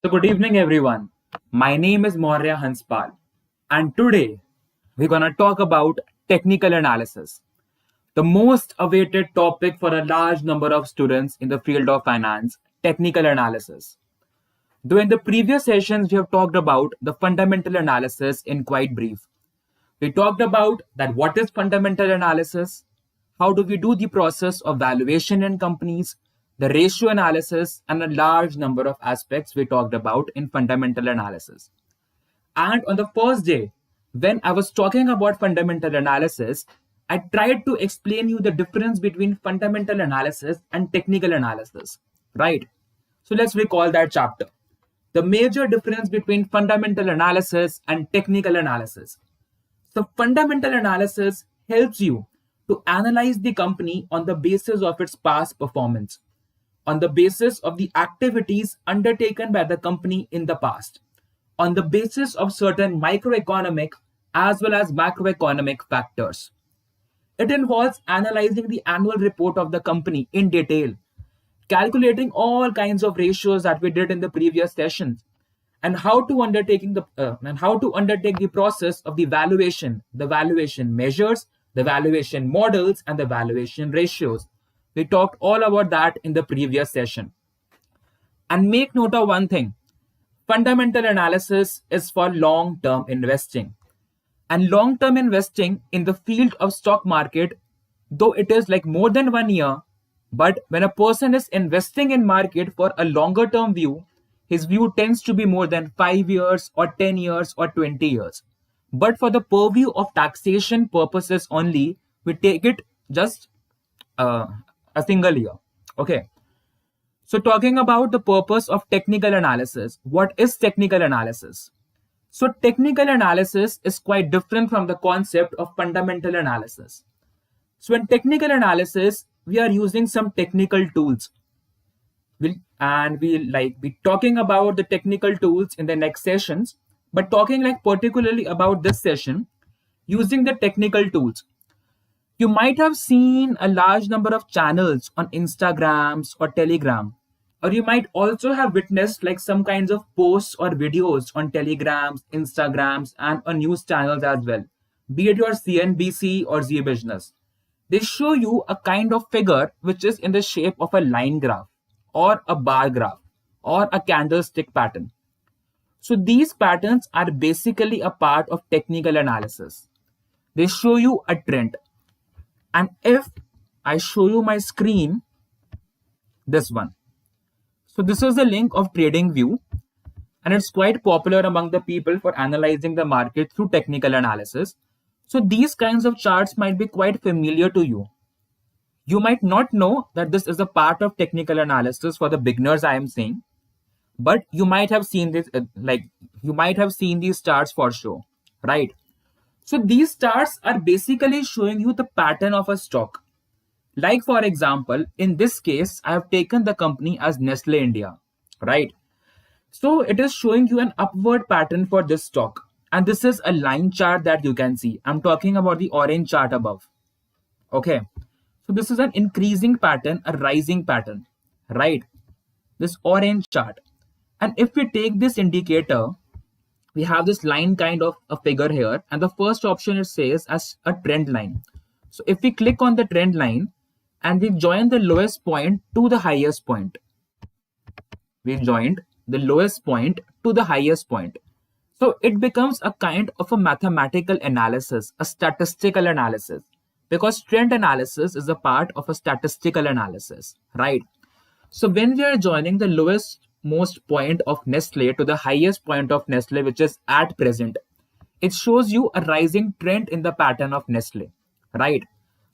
So, good evening, everyone. My name is Maurya Hanspal, and today we're going to talk about technical analysis, the most awaited topic for a large number of students in the field of finance, technical analysis. Though in the previous sessions, we have talked about the fundamental analysis in quite brief. We talked about that what is fundamental analysis, how do we do the process of valuation in companies, the ratio analysis, and a large number of aspects we talked about in fundamental analysis. And on the first day, when I was talking about fundamental analysis, I tried to explain you the difference between fundamental analysis and technical analysis, right? So let's recall that chapter. The major difference between fundamental analysis and technical analysis. So, fundamental analysis helps you to analyze the company on the basis of its past performance, on the basis of the activities undertaken by the company in the past, on the basis of certain microeconomic as well as macroeconomic factors. It involves analyzing the annual report of the company in detail, calculating all kinds of ratios that we did in the previous sessions, and how to undertake the process of the valuation measures, the valuation models, and the valuation ratios. We talked all about that in the previous session. And make note of one thing: fundamental analysis is for long term investing, and long term investing in the field of stock market, though it is like more than 1 year, but when a person is investing in market for a longer term view, his view tends to be more than 5 years or 10 years or 20 years. But for the purview of taxation purposes only, we take it just uh, a single year. Okay. So, talking about the purpose of technical analysis, what is technical analysis? So, technical analysis is quite different from the concept of fundamental analysis. So, in technical analysis, we are using some technical tools. We'll like be talking about the technical tools in the next sessions, but talking like particularly about this session, using the technical tools. You might have seen a large number of channels on Instagrams or Telegram, or you might also have witnessed like some kinds of posts or videos on Telegrams, Instagrams, and on news channels as well, be it your CNBC or Z Business. They show you a kind of figure which is in the shape of a line graph or a bar graph or a candlestick pattern. So these patterns are basically a part of technical analysis. They show you a trend. And if I show you my screen, this one. So this is the link of TradingView, and it's quite popular among the people for analyzing the market through technical analysis. So these kinds of charts might be quite familiar to you. You might not know that this is a part of technical analysis for the beginners, I am saying, but you might have seen this, you might have seen these charts for sure, right? So these charts are basically showing you the pattern of a stock. Like for example, in this case, I have taken the company as Nestle India, right? So it is showing you an upward pattern for this stock. And this is a line chart that you can see. I'm talking about the orange chart above. Okay. So this is an increasing pattern, a rising pattern, right? This orange chart. And if we take this indicator, we have this line kind of a figure here. And the first option it says as a trend line. So if we click on the trend line and we join the lowest point to the highest point, we joined the lowest point to the highest point. So it becomes a kind of a mathematical analysis, a statistical analysis, because trend analysis is a part of a statistical analysis, right? So when we are joining the lowest most point of Nestle to the highest point of Nestle, which is at present, it shows you a rising trend in the pattern of Nestle, right?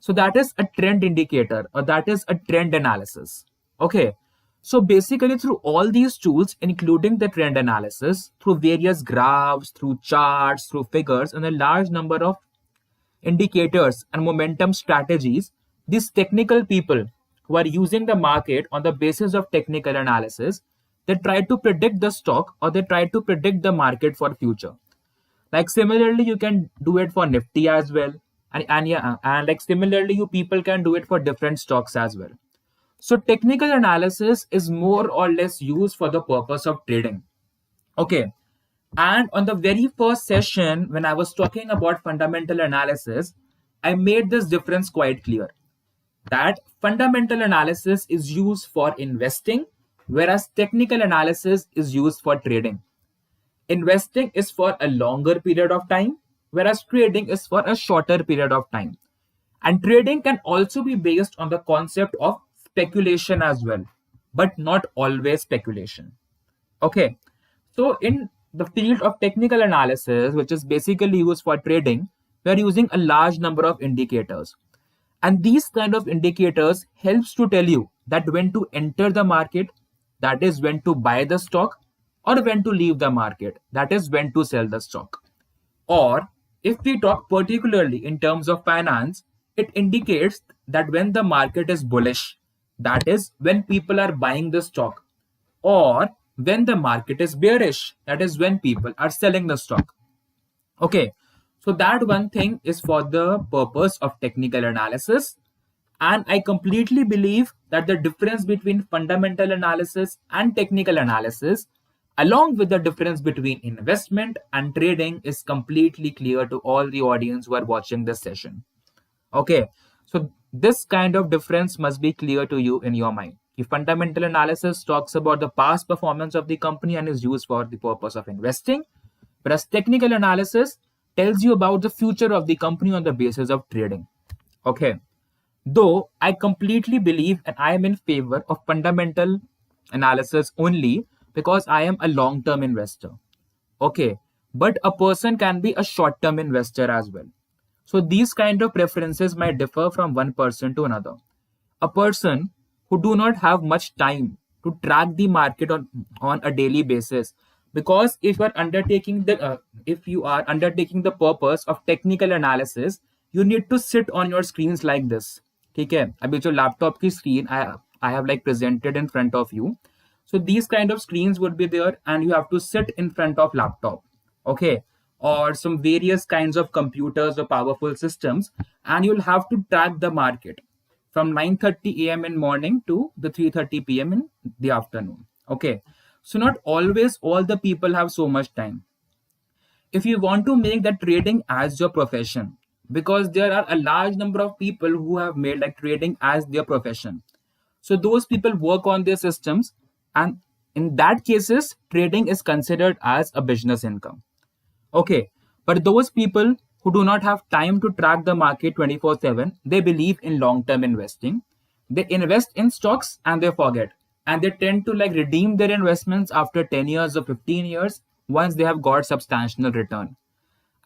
So that is a trend indicator, or that is a trend analysis. Okay. So basically through all these tools, including the trend analysis, through various graphs, through charts, through figures, and a large number of indicators and momentum strategies, these technical people who are using the market on the basis of technical analysis, they try to predict the stock or they try to predict the market for future. Like similarly, you can do it for Nifty as well. And like similarly, you people can do it for different stocks as well. So technical analysis is more or less used for the purpose of trading. Okay. And on the very first session, when I was talking about fundamental analysis, I made this difference quite clear that fundamental analysis is used for investing, whereas technical analysis is used for trading. Investing is for a longer period of time, whereas trading is for a shorter period of time. And trading can also be based on the concept of speculation as well, but not always speculation. Okay. So in the field of technical analysis, which is basically used for trading, we are using a large number of indicators. And these kind of indicators helps to tell you that when to enter the market, that is when to buy the stock, or when to leave the market, that is when to sell the stock. Or if we talk particularly in terms of finance, it indicates that when the market is bullish, that is when people are buying the stock, or when the market is bearish, that is when people are selling the stock. Okay, so that one thing is for the purpose of technical analysis. And I completely believe that the difference between fundamental analysis and technical analysis, along with the difference between investment and trading, is completely clear to all the audience who are watching this session. Okay, so this kind of difference must be clear to you in your mind. If fundamental analysis talks about the past performance of the company and is used for the purpose of investing, whereas technical analysis tells you about the future of the company on the basis of trading. Okay, though I completely believe and I am in favor of fundamental analysis only because I am a long term investor. Okay, but a person can be a short term investor as well. So these kind of preferences might differ from one person to another. A person who do not have much time to track the market on a daily basis, because if you are undertaking the purpose of technical analysis, you need to sit on your screens like this. ठीक है, अभी जो laptop की screen I have like presented in front of you. So these kind of screens would be there and you have to sit in front of laptop. Okay, or some various kinds of computers or powerful systems, and you'll have to track the market from 9:30 a.m. in morning to the 3:30 p.m. in the afternoon. Okay, so not always all the people have so much time. If you want to make that trading as your profession, because there are a large number of people who have made like trading as their profession, so those people work on their systems, and in that cases trading is considered as a business income. Okay, but those people who do not have time to track the market 24/7, they believe in long term investing. They invest in stocks and they forget. And they tend to like redeem their investments after 10 years or 15 years once they have got substantial return.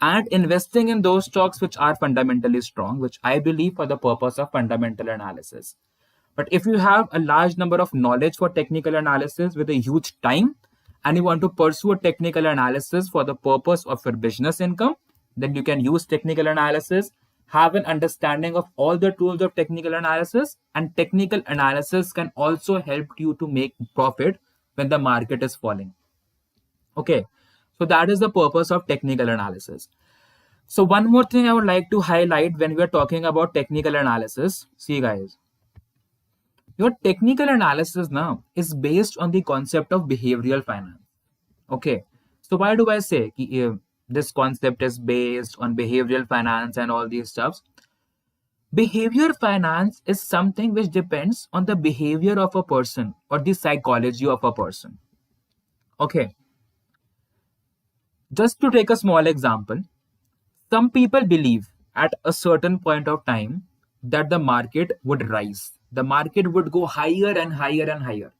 And investing in those stocks which are fundamentally strong, which I believe for the purpose of fundamental analysis. But if you have a large number of knowledge for technical analysis with a huge time, and you want to pursue a technical analysis for the purpose of your business income, then you can use technical analysis, have an understanding of all the tools of technical analysis, and technical analysis can also help you to make profit when the market is falling. Okay, so that is the purpose of technical analysis. So one more thing I would like to highlight when we are talking about technical analysis. See guys, your technical analysis now is based on the concept of behavioral finance. Okay, so why do I say this concept is based on behavioral finance and all these stuffs? Behavior finance is something which depends on the behavior of a person or the psychology of a person. Okay, just to take a small example, some people believe at a certain point of time that the market would rise. The market would go higher and higher and higher.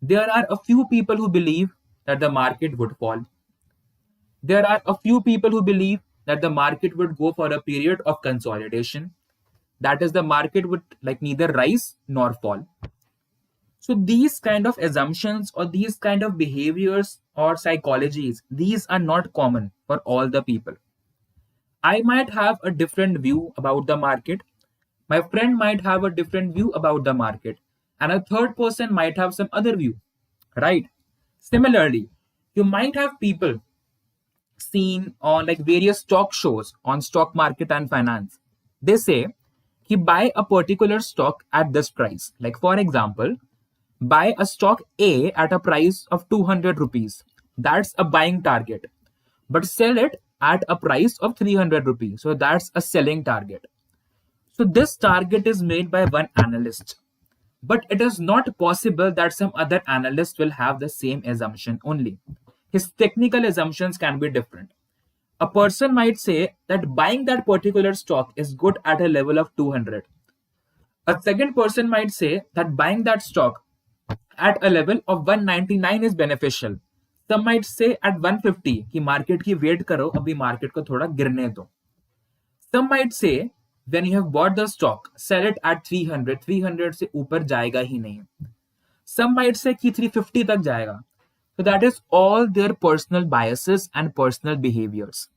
There are a few people who believe that the market would fall. There are a few people who believe that the market would go for a period of consolidation. That is, the market would like neither rise nor fall. So these kind of assumptions or these kind of behaviors or psychologies, these are not common for all the people. I might have a different view about the market. My friend might have a different view about the market. And a third person might have some other view, right? Similarly, you might have people seen on like various talk shows on stock market and finance. They say, "Ki buy a particular stock at this price." Like for example, buy a stock A at a price of 200 rupees. That's a buying target. But sell it at a price of 300 rupees. So that's a selling target. So this target is made by one analyst. But it is not possible that some other analyst will have the same assumption only. His technical assumptions can be different. A person might say that buying that particular stock is good at a level of 200. A second person might say that buying that stock at a level of 199 is beneficial. Some might say at 150 कि market की wait करो, अभी market को थोड़ा गिरने दो. Some might say when you have bought the stock, sell it at 300. 300 से ऊपर जाएगा ही नहीं. Some might say कि 350 तक जाएगा. So that is all their personal biases and personal behaviors.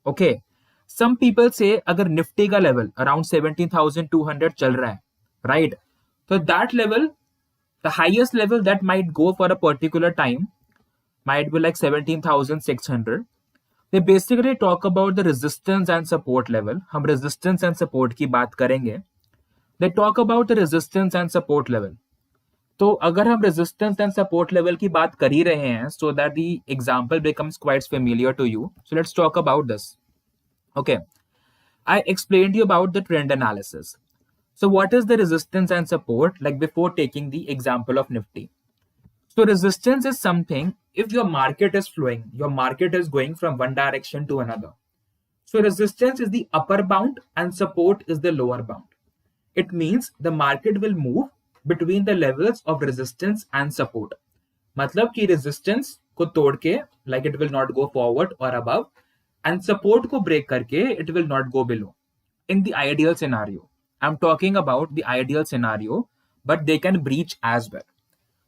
Okay. Some people say अगर निफ्टी का level around 17,200 चल रहा है, right? So that level, the highest level that might go for a particular time might be like 17,600. They basically talk about the resistance and support level. हम resistance and support की बात करेंगे. They talk about the resistance and support level. तो अगर हम resistance and support level की बात कर ही रहे हैं, so that the example becomes quite familiar to you. So let's talk about this. Okay. I explained you about the trend analysis. So what is the resistance and support like before taking the example of Nifty? So resistance is something if your market is flowing, your market is going from one direction to another. So resistance is the upper bound and support is the lower bound. It means the market will move between the levels of resistance and support. मतलब कि resistance को तोड़ के like it will not go forward or above and support को break करके it will not go below. In the ideal scenario, I'm talking about the ideal scenario, but they can breach as well.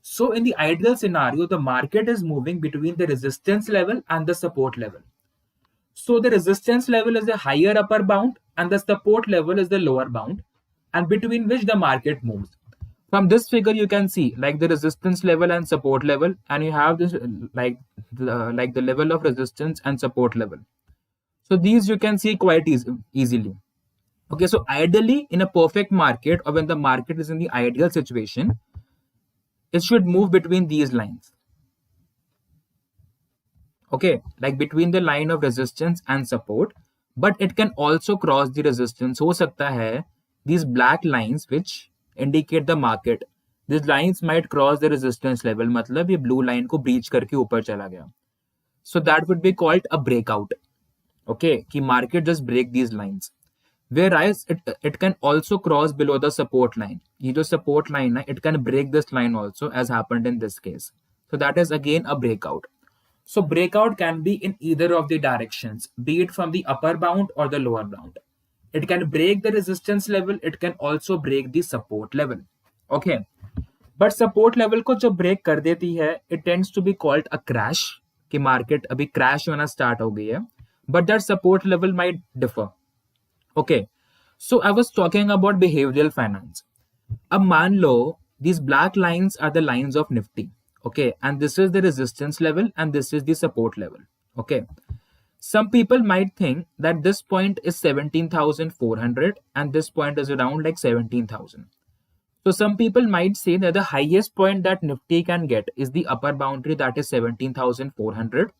So in the ideal scenario, the market is moving between the resistance level and the support level. So the resistance level is the higher upper bound and the support level is the lower bound, and between which the market moves. From this figure, you can see like the resistance level and support level, and you have this like the level of resistance and support level. So these you can see quite easily. Okay, so ideally in a perfect market or when the market is in the ideal situation, it should move between these lines. Okay, like between the line of resistance and support, but it can also cross the resistance. हो सकता है these black lines which indicate the market, these lines might cross the resistance level. मतलब ये blue line को breach करके ऊपर चला गया. So that would be called a breakout. Okay, कि market just break these lines. Whereas it can also cross below the support line. ये जो support line है, it can break this line also as happened in this case. So that is again a breakout. So breakout can be in either of the directions, be it from the upper bound or the lower bound. It can break the resistance level. It can also break the support level. Okay. But support level को जो break कर देती है, it tends to be called a crash. कि market अभी crash होना start हो गई है. But that support level might differ. Okay. So I was talking about behavioral finance. अब मान लो these black lines are the lines of Nifty. Okay, and this is the resistance level and this is the support level. Okay, some people might think that this point is 17,400 and this point is around like 17,000. So some people might say that the highest point that Nifty can get is the upper boundary, that is 17,400,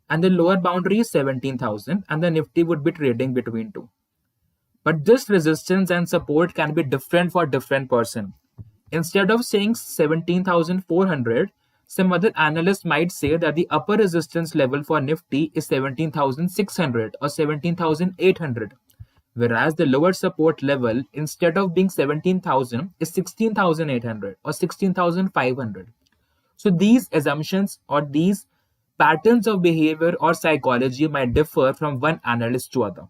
and the lower boundary is 17,000, and the Nifty would be trading between two. But this resistance and support can be different for different person. Instead of saying 17,400, some other analysts might say that the upper resistance level for Nifty is 17,600 or 17,800, whereas the lower support level, instead of being 17,000, is 16,800 or 16,500. So these assumptions or these patterns of behavior or psychology might differ from one analyst to other.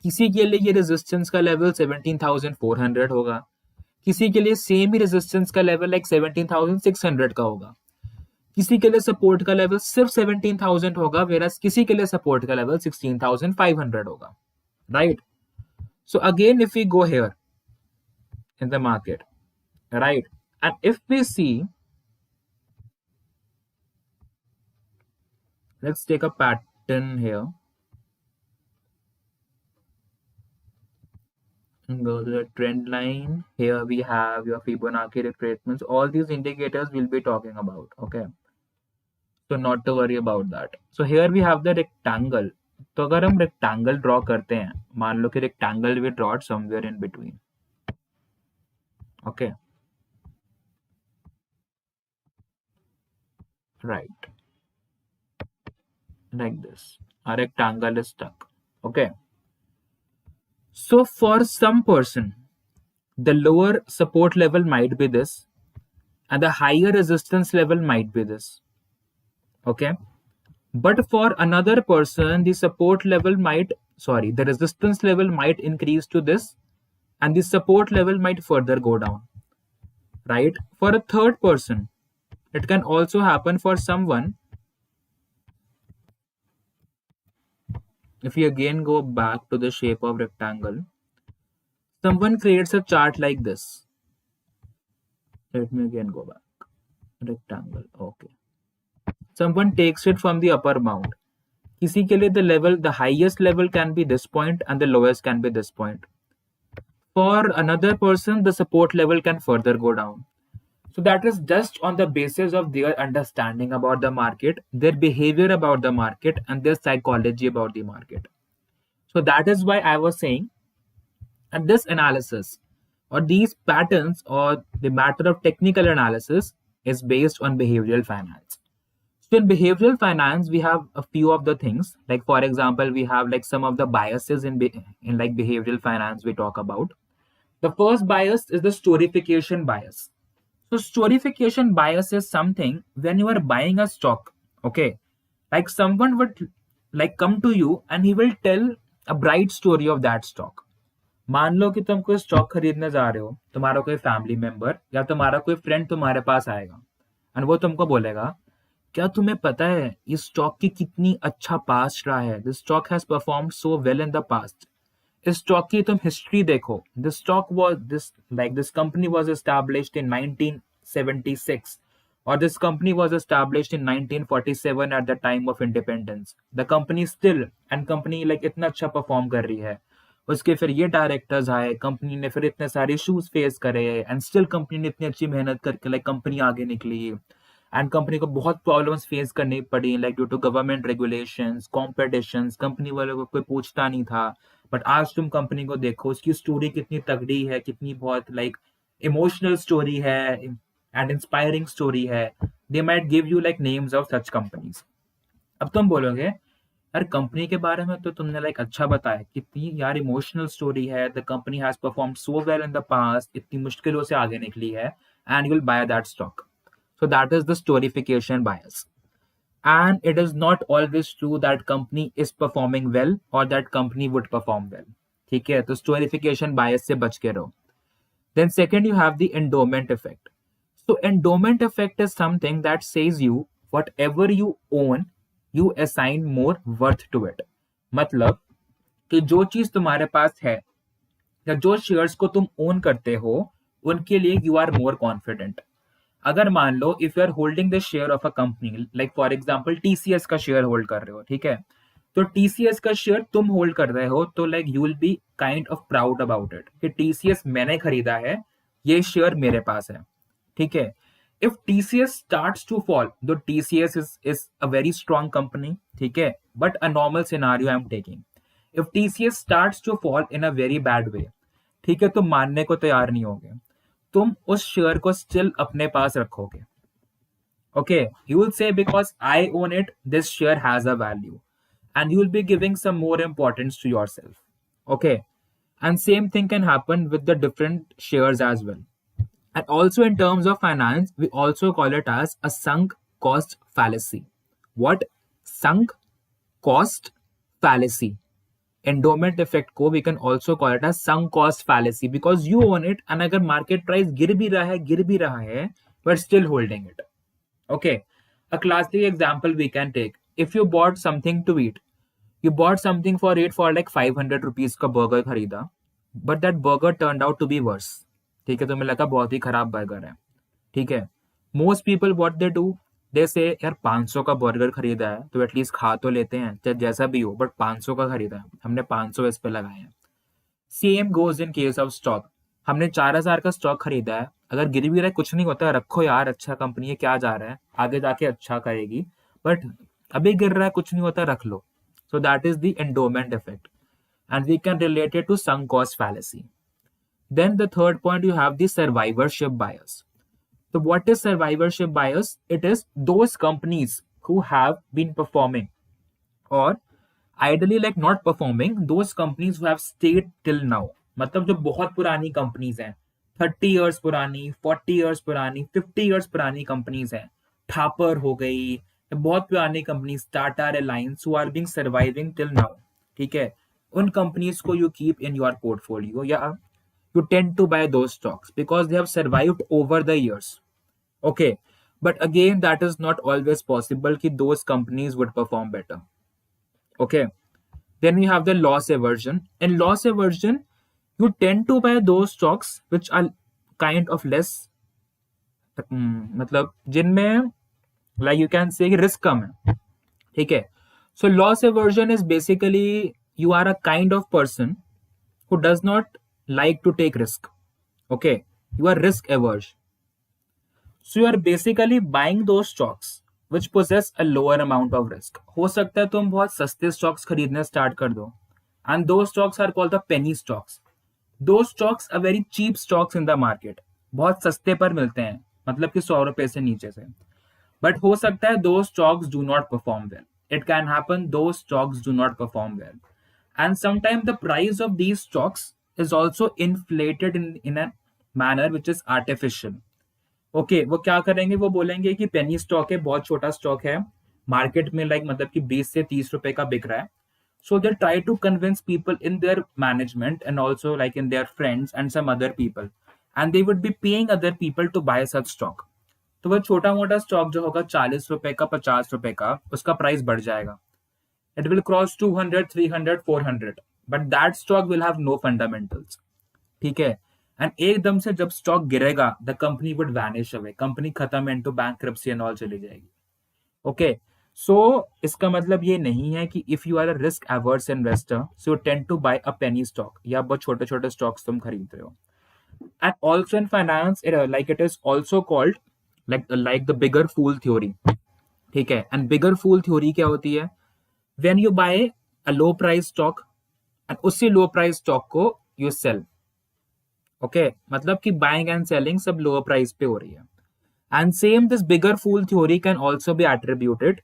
किसी के लिए ये resistance का level 17,400 होगा, किसी के लिए same ही resistance का लेवल लाइक 17,600 का होगा, किसी के लिए सपोर्ट का लेवल सिर्फ 17,000 होगा, whereas किसी के लिए सपोर्ट का लेवल 16,500 होगा, right? So again, if we go here in the market, right, and if we see, let's take a pattern here. Go to the trend line. Here we have your Fibonacci retracements. All these indicators we'll be talking about. Okay. So not to worry about that. So here we have the rectangle. तो अगर हम rectangle draw करते हैं, मान लो कि rectangle we draw it somewhere in between. Okay, right, like this. A rectangle is stuck. Okay. So for some person, the lower support level might be this, and the higher resistance level might be this. Okay. But for another person, the resistance level might increase to this, and the support level might further go down. Right? For a third person, it can also happen for someone. If we again go back to the shape of rectangle, someone creates a chart like this. Let me again go back. Rectangle. Okay. Someone takes it from the upper bound. किसी के लिए the highest level can be this point and the lowest can be this point. For another person, the support level can further go down. So that is just on the basis of their understanding about the market, their behavior about the market, and their psychology about the market. So that is why I was saying, and this analysis or these patterns or the matter of technical analysis is based on behavioral finance. So in behavioral finance, we have a few of the things. Like for example, we have like some of the biases in like behavioral finance we talk about. The first bias is the storification bias. So storification bias is something when you are buying a stock, okay? Like someone would like come to you and he will tell a bright story of that stock. मान लो कि तुम कोई stock खरीदने जा रहे हो, तुम्हारा कोई फैमिली मेंबर या तुम्हारा कोई फ्रेंड तुम्हारे पास आएगा और वो तुमको बोलेगा, क्या तुम्हें पता है इस स्टॉक की कितनी अच्छा पास्ट रहा है, this stock has performed so well in the past. इस स्टॉक की तुम हिस्ट्री देखो, this stock was this company was established in 1976 or this company was established in 1947 at the time of independence. The company still and company like इतना अच्छा perform कर रही है. उसके फिर ये डायरेक्टर्स आए, कंपनी ने फिर इतने सारे इश्यूज फेस करे एंड स्टिल कंपनी ने इतनी अच्छी मेहनत करके लाइक कंपनी आगे निकली एंड कंपनी को बहुत प्रॉब्लम्स फेस करनी पड़ी like due to government regulations, competitions, company वालों को कोई पूछता नहीं था. बट आज तुम कंपनी को देखो, उसकी स्टोरी कितनी तगड़ी है, कितनी बहुत लाइक इमोशनल स्टोरी है एंड इंस्पायरिंग स्टोरी है. They might give you like names of such companies. अब तुम बोलोगे यार कंपनी के बारे में तो तुमने लाइक अच्छा बताया, कितनी यार इमोशनल स्टोरी है, the company has perform so well in the past, इतनी मुश्किलों से आगे निकली है and you will buy that stock. So that is the storification bias. And it is not always true that company is performing well or that company would perform well. ठीक है, तो स्टोरिफिकेशन बायस से बच के रहो. Then second, you have the endowment effect. So endowment effect is something that says you whatever you own, you assign more worth to it. मतलब कि जो चीज तुम्हारे पास है या जो शेयर्स को तुम ओन करते हो उनके लिए यू आर मोर कॉन्फिडेंट. अगर मान लो if you are holding the share of a company, like for example TCS का शेयर होल्ड कर रहे हो, ठीक है, तो टीसीएस का शेयर तुम होल्ड कर रहे हो तो like you will be kind of proud about it कि टीसीएस मैंने खरीदा है, ये शेयर मेरे पास है. ठीक है. If TCS starts to fall, though TCS is a very strong company, ठीक है, but a normal scenario I am taking, if TCS starts to fall in a very bad way, ठीक है, तुम मानने को तैयार नहीं होगे, तुम उस शेयर को स्टिल अपने पास रखोगे. Okay, you will say because I own it, this share has a value and you will be giving some more importance to yourself. Okay, and same thing can happen with the different shares as well. And also in terms of finance, we also call it as a sunk cost fallacy. What? Sunk cost fallacy. Endowment effect को we can also call it as sunk cost fallacy because you own it and अगर market price गिर भी रहा है but still holding it. Okay. A classic example we can take. If you bought something to eat, you bought something for it for like 500 rupees का burger खरीदा, but that burger turned out to be worse. ठीक है, तो मुझे लगा बहुत ही खराब burger है. ठीक है, most people what they do, they say यार 500 का बर्गर खरीदा है तो एटलीस्ट खा तो लेते हैं, चाहे जैसा भी हो, बट 500 का खरीदा है, हमने 500 इस पे लगाए हैं. Same goes in case of stock. हमने 4000 का स्टॉक खरीदा है, अगर गिर भी रहा है कुछ नहीं होता, रखो यार, अच्छा कंपनी है, क्या जा रहा है, आगे जाके अच्छा करेगी, बट अभी गिर रहा है, कुछ नहीं होता, रख लो. So that is the endowment effect, and we can relate it to sunk cost fallacy. Then the third point, you have the survivorship bias. So what is survivorship bias? It is those companies who have been performing, or ideally like not performing, those companies who have stayed till now. मतलब जो बहुत पुरानी companies हैं, 30 years पुरानी, 40 years पुरानी, 50 years पुरानी companies हैं, ठापर हो गई, बहुत पुरानी companies, Tata, Reliance, who are being surviving till now. ठीक है, उन कंपनीज को you keep in your portfolio, या you tend to buy those stocks because they have survived over the years. Okay, but again, that is not always possible कि those companies would perform better. Okay, then we have the loss aversion. In loss aversion, you tend to buy those stocks which are kind of less, मतलब जिनमें like you can say risk कम है. ठीक है, so loss aversion is basically you are a kind of person who does not like to take risk. Okay, you are risk averse. So you are basically buying those stocks which possess a lower amount of risk. हो सकता है तुम बहुत सस्ते stocks खरीदने start कर दो, and those stocks are called the penny stocks. Those stocks are very cheap stocks in the market. बहुत सस्ते पर मिलते हैं, मतलब कि 100 रुपए से नीचे से. But हो सकता है those stocks do not perform well. It can happen those stocks do not perform well. And sometimes the price of these stocks is also inflated in a manner which is artificial. Okay, वो क्या करेंगे, वो बोलेंगे कि penny stock है, बहुत छोटा stock है, मार्केट में लाइक मतलब कि 20 से 30 रुपए का बिक रहा है. So they try to convince people in their management and also like in their friends and some other people, and they would be paying other people to buy such stock. तो वो छोटा मोटा स्टॉक जो होगा 40 रुपए का, 50 रुपए का, उसका प्राइस बढ़ जाएगा. It will cross 200, 300, 400, but that stock will have no fundamentals. ठीक है, एंड एकदम से जब स्टॉक गिरेगा, the company would vanish away, company खत्म, इनटू बैंकरप्सी एंड ऑल चली जाएगी. ओके, सो इसका मतलब ये नहीं है कि if you are a risk averse investor, so you tend to buy a penny stock, या बहुत छोटे छोटे स्टॉक्स तुम खरीद रहे हो. And also in finance like it is also called like the bigger fool theory. ठीक है, एंड बिगर फूल थ्योरी क्या होती है? When you buy a low price stock and उसी लो प्राइस स्टॉक को यू सेल. ओके, मतलब कि buying and selling सब लोअर प्राइस पे हो रही है. And same this bigger fool theory can also be attributed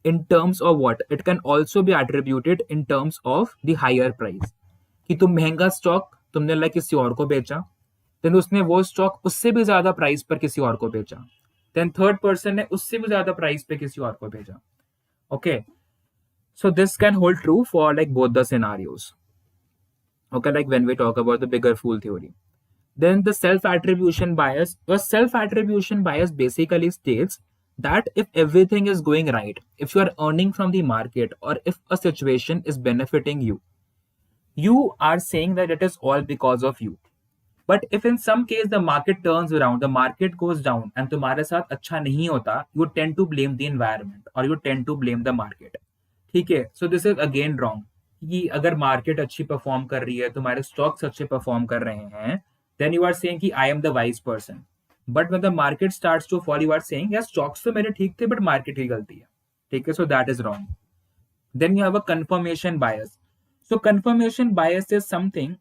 in terms of what? It can also be attributed in terms of the higher price. कि तुम महंगा स्टॉक तुमने like किसी और को बेचा, देन उसने वो स्टॉक उससे भी ज्यादा प्राइस पर किसी और को बेचा, देन थर्ड पर्सन ने उससे भी ज्यादा प्राइस पे किसी और को भेजा. Okay, so this can hold true for like both the scenarios. Okay, like when we talk about the bigger fool theory. Then the self-attribution bias. The self-attribution bias basically states that if everything is going right, if you are earning from the market, or if a situation is benefiting you, you are saying that it is all because of you. But if in some case the market turns around, the market goes down, and तुम्हारे साथ अच्छा नहीं होता, you tend to blame the environment or you tend to blame the market. ठीक है, so this is again wrong. कि अगर market अच्छी परफॉर्म कर रही है, तुम्हारे स्टॉक्स अच्छे परफॉर्म कर रहे हैं, then you are saying कि I am the wise person. But when the market starts to fall, you are saying yes, stocks तो मेरे ठीक थे, but market की गलती है. ठीक है, so that is wrong. Then you have a confirmation bias. So confirmation bias is something,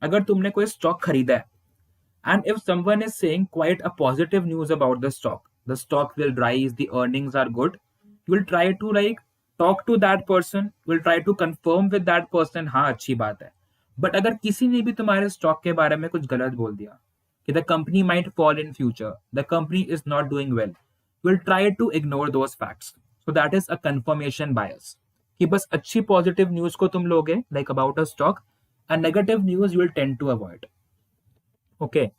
अगर तुमने कोई स्टॉक खरीदा है, and if someone is saying quite a positive news about the stock will rise, the earnings are good, you will try to like talk to that person, you will try to confirm with that person, हाँ अच्छी बात है. But अगर किसी ने भी तुम्हारे stock के बारे में कुछ गलत बोल दिया कि the company might fall in future, the company is not doing well, you will try to ignore those facts. So that is a confirmation bias, कि बस अच्छी पॉजिटिव न्यूज को तुम लोगे like about a stock, and negative news you will tend to avoid. Okay,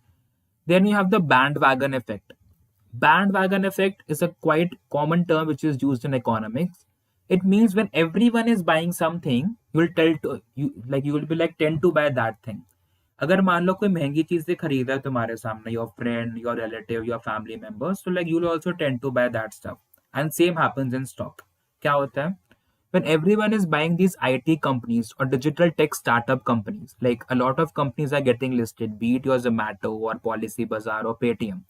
then you have the bandwagon effect. Bandwagon effect is a quite common term which is used in economics. It means when everyone is buying something, you will be like tend to buy that thing. अगर मान लो कोई महंगी चीजें खरीद रहा है तुम्हारे सामने, your friend, your relative, your family members, so like you will also tend to buy that stuff. And same happens in stock. क्या होता है? When everyone is buying these IT companies or digital tech startup companies, like a lot of companies are getting listed, be it your Zomato or Policy Bazaar or Paytm.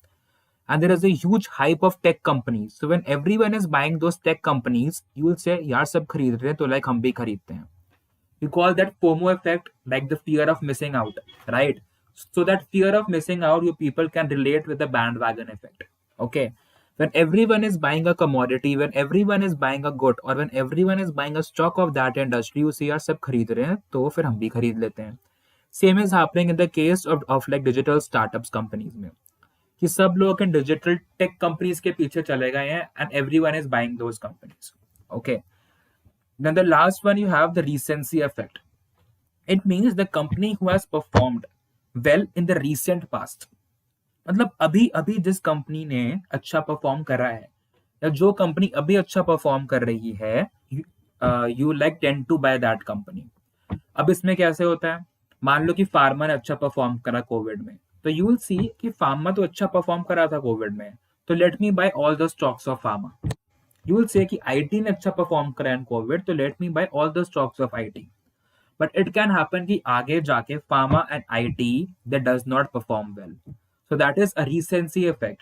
and there is a huge hype of tech companies. So when everyone is buying those tech companies, you will say, यार सब खरीद रहे हैं तो like हम भी खरीदते हैं. We call that FOMO effect, like the fear of missing out, right? So that fear of missing out, you people can relate with the bandwagon effect. Okay. When everyone is buying a commodity, when everyone is buying a good, or when everyone is buying a stock of that industry, you see यार सब खरीद रहे हैं तो फिर हम भी खरीद लेते हैं. Same is happening in the case of like digital startups companies में कि सब लोग इन digital tech companies के पीछे चले गए हैं and everyone is buying those companies. Okay. Then the last one, you have the recency effect. It means the company who has performed well in the recent past. मतलब अभी अभी जिस company ने अच्छा परफॉर्म करा है या जो कंपनी अभी अच्छा परफॉर्म कर रही है, you like tend to buy that company. अब इसमें कैसे होता है, मान लो कि फार्मा ने अच्छा परफॉर्म करा कोविड में, तो यू विल सी कि फार्मा तो अच्छा परफॉर्म करा था कोविड में, तो let me buy all the stocks of pharma. You will say कि IT ने अच्छा परफॉर्म करा इन कोविड, तो let me buy all the stocks of IT. But it can happen कि आगे जाके pharma and IT that does not perform well. So that is a recency effect.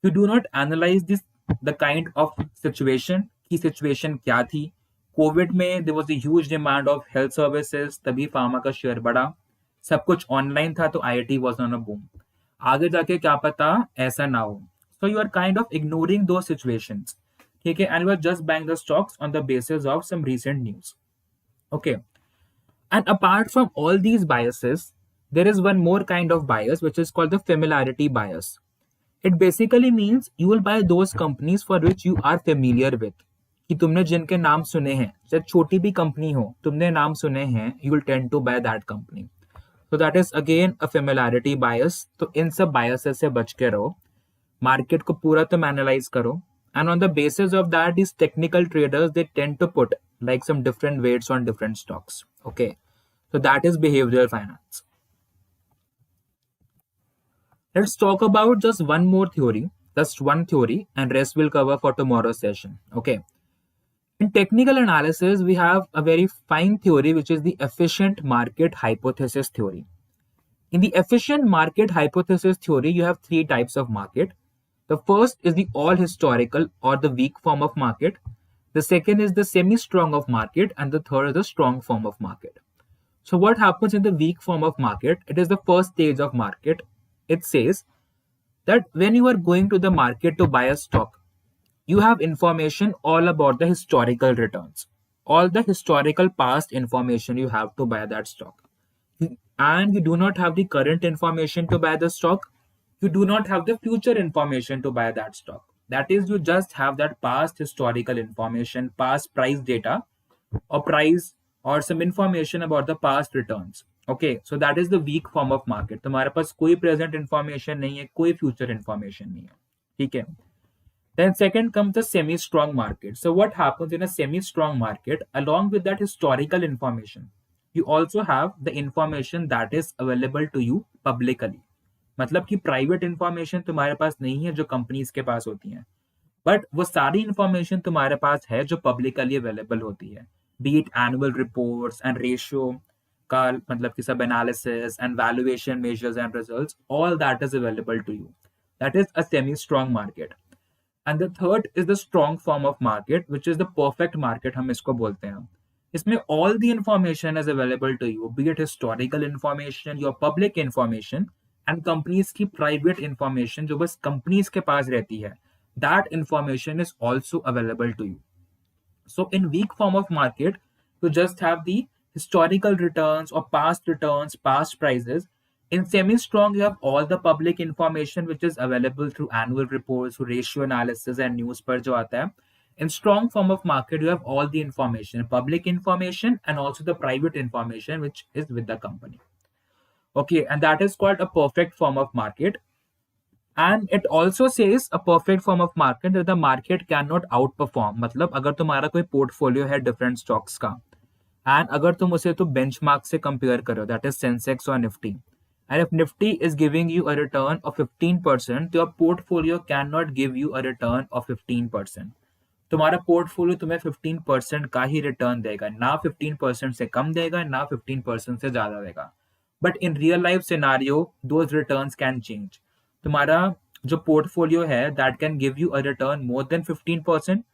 You do not analyze this the kind of situation कि situation क्या थी. Covid में there was a huge demand of health services, तभी pharma का share बढ़ा. सब कुछ online था तो IT was on a boom. आगे जाके क्या पता ऐसा ना हो. So you are kind of ignoring those situations. ठीक है, and you are just buying the stocks on the basis of some recent news. Okay. And apart from all these biases, there is one more kind of bias which is called the familiarity bias. It basically means you will buy those companies for which you are familiar with. कि तुमने जिनके नाम सुने हैं, चाहे छोटी भी company हो, तुमने नाम सुने हैं, you will tend to buy that company. So that is again a familiarity bias. तो इन सब biases से बच के रहो. मार्केट को पूरा तुम एनालाइज करो. And on the basis of that, these technical traders, they tend to put like some different weights on different stocks. Okay. So that is behavioral finance. Let's talk about just one more theory, just one theory, and rest will cover for tomorrow's session. Okay. In technical analysis, we have a very fine theory, which is the efficient market hypothesis theory. In the efficient market hypothesis theory, you have three types of market. The first is the all historical or the weak form of market. The second is the semi-strong of market, and the third is the strong form of market. So what happens in the weak form of market? It is the first stage of market. It says that when you are going to the market to buy a stock, you have information all about the historical returns, all the historical past information you have to buy that stock. And you do not have the current information to buy the stock. You do not have the future information to buy that stock. That is, you just have that past historical information, past price data, or price, or some information about the past returns. Okay, so that is the weak form of market. तुम्हारे पास कोई present information नहीं है, कोई future information नहीं है. ठीक है. Then second comes the semi-strong market. So what happens in a semi-strong market? Along with that historical information, you also have the information that is available to you publicly. मतलब कि private information तुम्हारे पास नहीं है जो companies के पास होती हैं, but वो सारी इंफॉर्मेशन तुम्हारे पास है जो पब्लिकली अवेलेबल होती है. Be it annual reports and ratio का मतलब कि सब analysis and valuation measures and results, all that is available to you. That is a semi strong market. And the third is the strong form of market which is the perfect market, हम इसको बोलते हैं. इसमें all the information is available to you, be it historical information, your public information, and companies की private information जो बस companies के पास रहती है, that information is also available to you. So in weak form of market you just have the historical returns or past returns, past prices. In semi-strong, you have all the public information which is available through annual reports, through ratio analysis and news पर जो आता है. In strong form of market, you have all the information, public information and also the private information which is with the company. Okay, and that is called a perfect form of market. And it also says a perfect form of market that the market cannot outperform. मतलब अगर तुम्हारा कोई portfolio है different stocks का, and अगर तुम उसे तो benchmark से compare करो, that is Sensex or Nifty, and if Nifty is giving you a return of 15%, your portfolio cannot give you a return of 15%. तुम्हारा पोर्टफोलियो तुम्हें 15% का ही रिटर्न देगा, ना 15% से कम देगा, ना 15% से ज्यादा देगा. But in real life scenario those returns can change. तुम्हारा जो portfolio है that can give you a return more than 15%,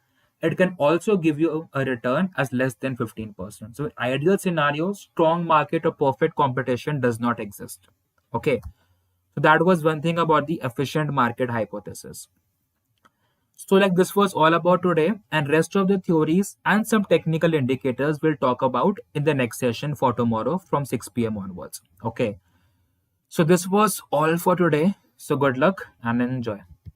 it can also give you a return as less than 15%. So ideal scenario, strong market or perfect competition does not exist. Okay. So that was one thing about the efficient market hypothesis. So like this was all about today, and rest of the theories and some technical indicators we'll talk about in the next session for tomorrow from 6 p.m. onwards. Okay. So this was all for today. So good luck and enjoy.